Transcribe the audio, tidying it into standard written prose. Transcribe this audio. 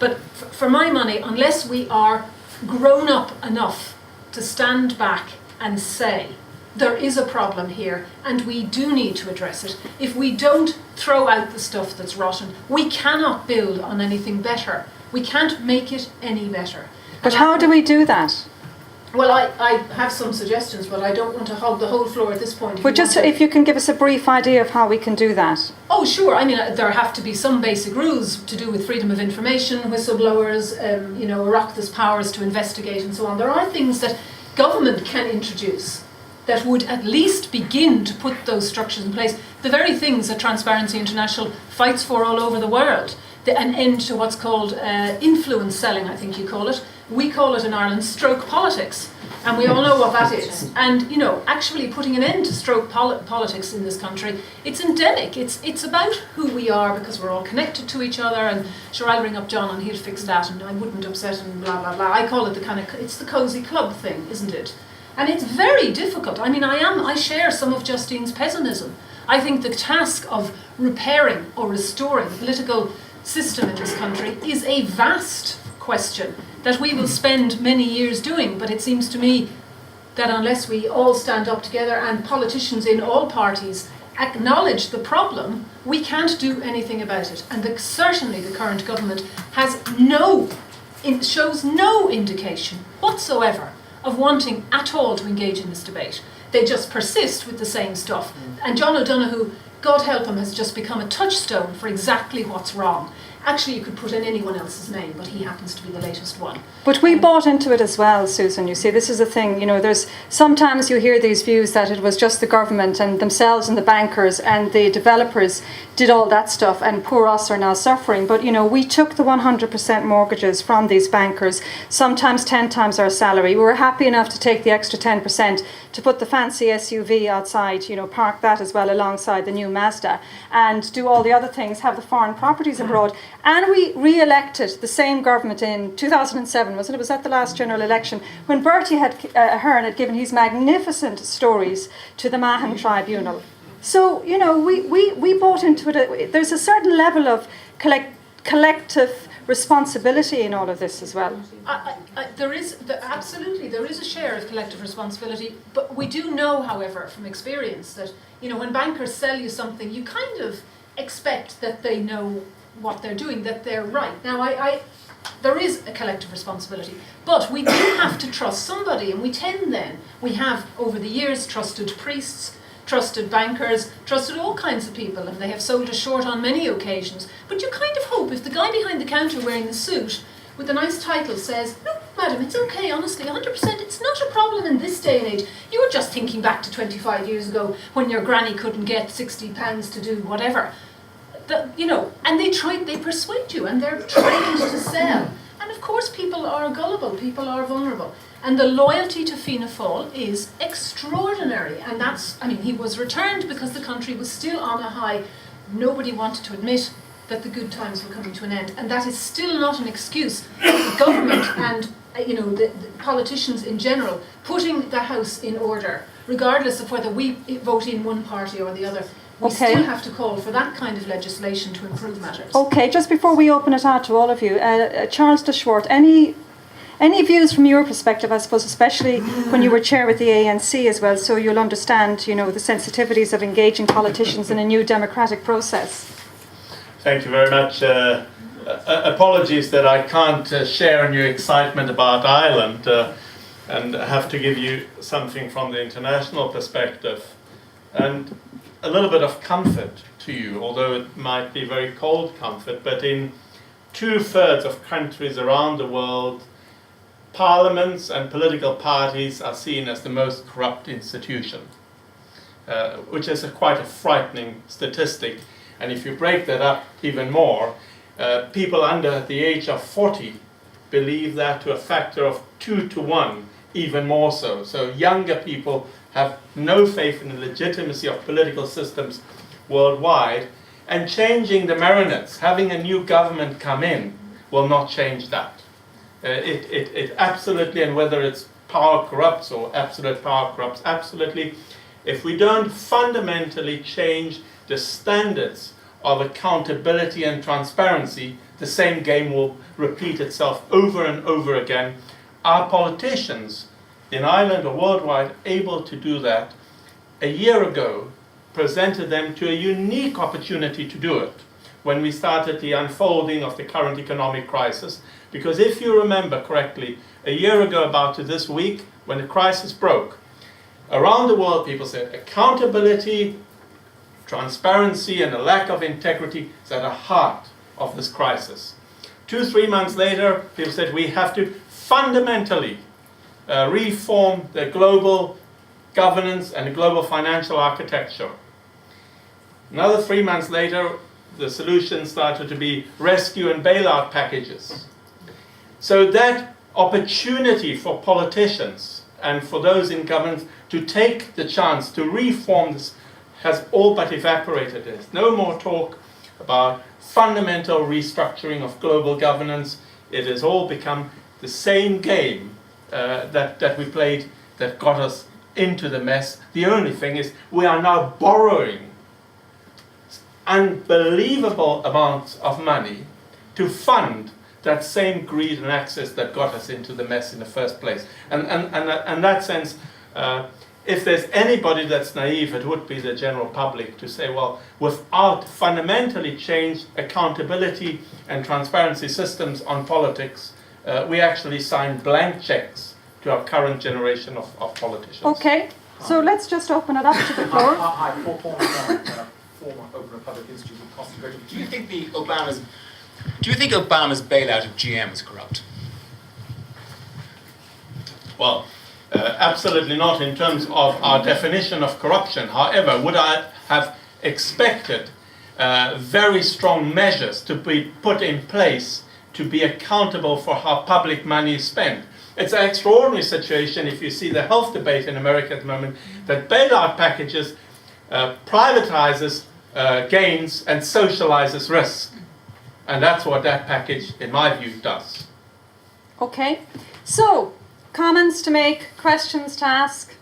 But for my money, unless we are grown up enough to stand back and say, there is a problem here and we do need to address it. If we don't throw out the stuff that's rotten, we cannot build on anything better. We can't make it any better. But how do we do that? Well, I have some suggestions, but I don't want to hog the whole floor at this point. But just if you can give us a brief idea of how we can do that. Oh, sure. I mean, there have to be some basic rules to do with freedom of information, whistleblowers, Oireachtas powers to investigate and so on. There are things that government can introduce that would at least begin to put those structures in place. The very things that Transparency International fights for all over the world. An end to what's called influence selling, I think you call it. We call it in Ireland stroke politics. And we all know what that is. And, actually putting an end to stroke politics in this country, it's endemic. It's about who we are because we're all connected to each other. And sure, I'll ring up John and he'll fix that and I wouldn't upset and blah, blah, blah. I call it it's the cosy club thing, isn't it? And it's very difficult. I mean, I share some of Justine's pessimism. I think the task of repairing or restoring the political system in this country is a vast question that we will spend many years doing. But it seems to me that unless we all stand up together and politicians in all parties acknowledge the problem, we can't do anything about it. And certainly the current government shows no indication whatsoever of wanting at all to engage in this debate. They just persist with the same stuff. And John O'Donoghue, God help him, has just become a touchstone for exactly what's wrong. Actually, you could put in anyone else's name, but he happens to be the latest one. But we bought into it as well, Susan. You see, this is the thing. There's sometimes you hear these views that it was just the government and themselves and the bankers and the developers did all that stuff, and poor us are now suffering. But we took the 100% mortgages from these bankers, sometimes 10 times our salary. We were happy enough to take the extra 10% to put the fancy SUV outside, park that as well alongside the new Mazda, and do all the other things, have the foreign properties abroad. And we re-elected the same government in 2007, wasn't it? Was that the last general election, when Bertie Ahern had given his magnificent stories to the Mahon Tribunal. So, we bought into it. There's a certain level of collective responsibility in all of this as well. Absolutely, there is a share of collective responsibility, but we do know, however, from experience that, when bankers sell you something, you kind of expect that they know what they're doing, that they're right. Now, there is a collective responsibility, but we do have to trust somebody, and we have over the years trusted priests, trusted bankers, trusted all kinds of people, and they have sold us short on many occasions. But you kind of hope if the guy behind the counter wearing the suit with a nice title says, "No, madam, it's okay, honestly, 100%, it's not a problem in this day and age. You were just thinking back to 25 years ago when your granny couldn't get £60 to do whatever." And they persuade you, and they're trained to sell. And of course people are gullible, people are vulnerable. And the loyalty to Fianna Fáil is extraordinary. And he was returned because the country was still on a high. Nobody wanted to admit that the good times were coming to an end. And that is still not an excuse for the government and the politicians in general putting the house in order, regardless of whether we vote in one party or the other. We still have to call for that kind of legislation to improve matters. Okay, just before we open it out to all of you, Charles de Swardt, any views from your perspective, I suppose, especially when you were chair with the ANC as well, so you'll understand, the sensitivities of engaging politicians in a new democratic process? Thank you very much. Apologies that I can't share in your excitement about Ireland, and I have to give you something from the international perspective. And a little bit of comfort to you, although it might be very cold comfort, but in 2/3 of countries around the world, parliaments and political parties are seen as the most corrupt institution, which is quite a frightening statistic. And if you break that up even more, people under the age of 40 believe that to a factor of 2 to 1, even more so. So younger people have no faith in the legitimacy of political systems worldwide, and changing the marionettes, having a new government come in, will not change that. It absolutely, and whether it's power corrupts or absolute power corrupts, absolutely, if we don't fundamentally change the standards of accountability and transparency, the same game will repeat itself over and over again. Are politicians in Ireland or worldwide able to do that? A year ago, presented them to a unique opportunity to do it when we started the unfolding of the current economic crisis. Because if you remember correctly, a year ago about to this week, when the crisis broke, around the world people said accountability, transparency and a lack of integrity is at the heart of this crisis. 2-3 months later, people said we have to fundamentally reform the global governance and the global financial architecture. Another 3 months later, the solution started to be rescue and bailout packages. So that opportunity for politicians and for those in government to take the chance to reform this has all but evaporated. There's no more talk about fundamental restructuring of global governance. It has all become the same game that we played that got us into the mess. The only thing is we are now borrowing unbelievable amounts of money to fund that same greed and access that got us into the mess in the first place. And in that sense, if there's anybody that's naive, it would be the general public to say, well, without fundamentally changed accountability and transparency systems on politics, we actually sign blank checks to our current generation of politicians. Okay, so let's just open it up to the floor. Hi, Paul Coleman, former Open Republic Institute of Cost of Graduate. Do you think Obama's bailout of GM was corrupt? Well, absolutely not in terms of our definition of corruption. However, would I have expected very strong measures to be put in place to be accountable for how public money is spent? It's an extraordinary situation if you see the health debate in America at the moment, that bailout packages privatizes gains and socializes risk. And that's what that package, in my view, does. Okay, so comments to make, questions to ask?